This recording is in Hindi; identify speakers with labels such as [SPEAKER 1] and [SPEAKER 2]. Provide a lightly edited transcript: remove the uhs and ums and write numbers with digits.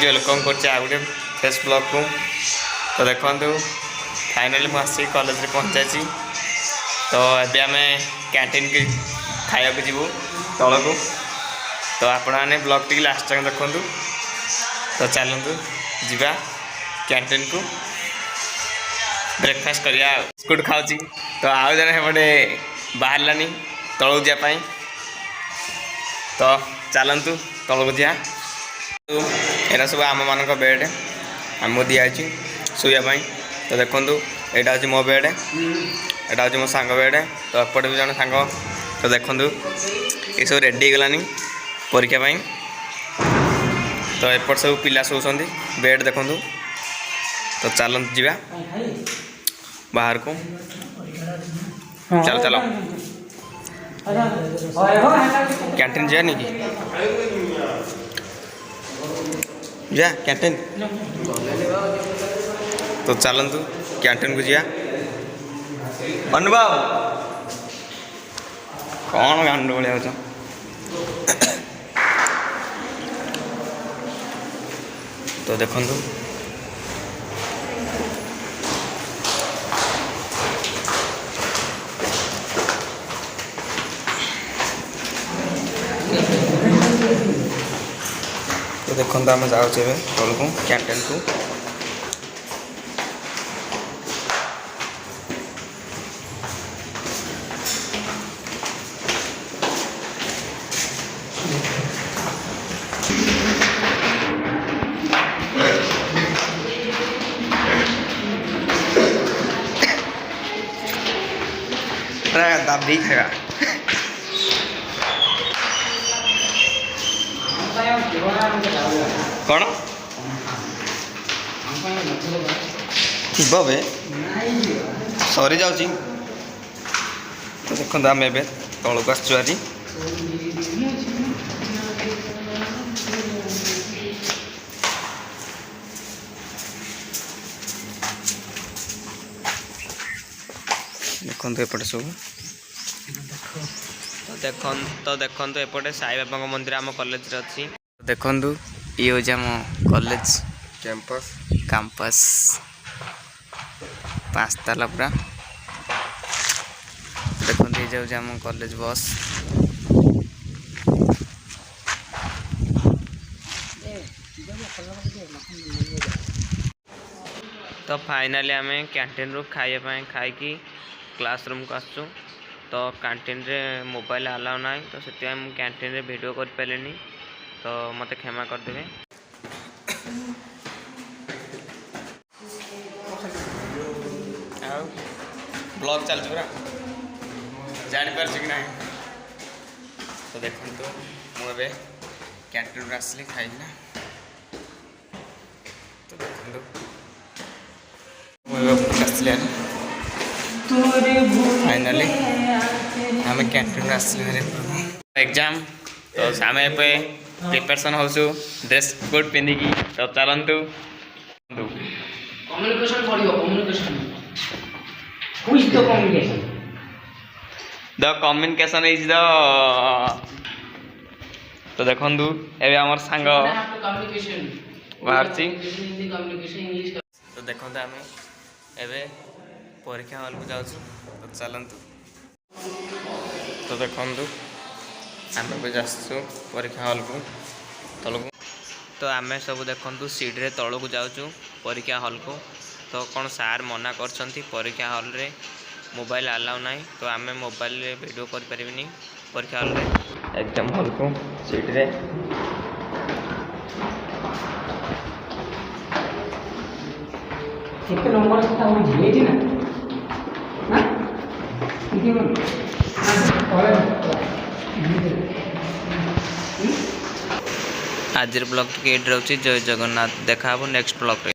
[SPEAKER 1] आज वेलकम कर फेस ब्लॉग को। तो देखो फाइनाली मुझे कॉलेज में पहुँचाची। तो अभी आम कैंटीन की खाया जीवु तल को। तो आपण मैंने ब्लॉग टी लास्ट तक देखु। तो चलतु जा कैंटीन को ब्रेकफास्ट करिया। बिस्कुट खाऊँ। तो आउ जन एपटे बाहरलानी तलू जापाई। तो चलतु तलू जा। एरा सब आम मान बेड आमको दिखाई शुआपाई। तो देखो यहाँ हूँ मो बेड, यहाँ हूँ मो सांग बेड। तो एपटे भी जन सांग। तो देखो ये सब रेडी गलानी परीक्षा पाई। तो एपट सब पिला सोचती बेड देखु। तो चलते जा बाहर को। चलो चलो कैंटीन जाए कि जा कैंटीन। तो चलतु कैंटीन को जा। अनुभव कौन गांड भाया हो। तो देखु तो देखो आम जाऊँ तल को कैंटीन को। दाबी खाया कौन थे सरी जाऊँ। तो देखो आम ए तल को आसचु आज। देखो एपटे सब। तो देखो एपटे साई बाबा मंदिर आम कॉलेज अच्छी। देखो ये हूँ आम कॉलेज कैंपस 5 ताला पूरा। देखो ये जाऊँ आम कॉलेज बस। तो फाइनाली आम कैंटीन रू खाई क्लासरूम को आसचु। तो कैंटीन रे मोबाइल अलाउ ना। तो से कैंटीन रे वीडियो कर पारे। तो मत क्षमा करदे। ब्लॉग चलती पूरा जापर कि ना। तो देखो मुझे कैंटीन आसली खाई। तो देखो मुझे फाइनाली आम कैंटीन आसली एग्जाम। तो आम प्रिपरेशन हो ड्रेस कोड पिंधिकी। तो चलतु द कम्युनिकेशन इज द। तो देखु ए आम सांग बाहर। तो देखो आम ए परीक्षा हॉल को जाऊँ। तो चलतु। तो देखु आम आसु परीक्षा हॉल को तल को। तो आम सब देखु सीढ़ी तल को जाऊँ परीक्षा हॉल को। तो कौन सार मना कर परीक्षा हॉल रे मोबाइल अलाउ ना। तो आम मोबाइल रे वीडियो कर पारिबिनी परीक्षा हॉल रे एग्जाम हॉल को सीट रे।
[SPEAKER 2] एक नंबर से था वो झेले ना ना ठीक है
[SPEAKER 1] आज ब्लॉग टी रोचे। जय जगन्नाथ। देखा नेक्स्ट ब्लॉग रे।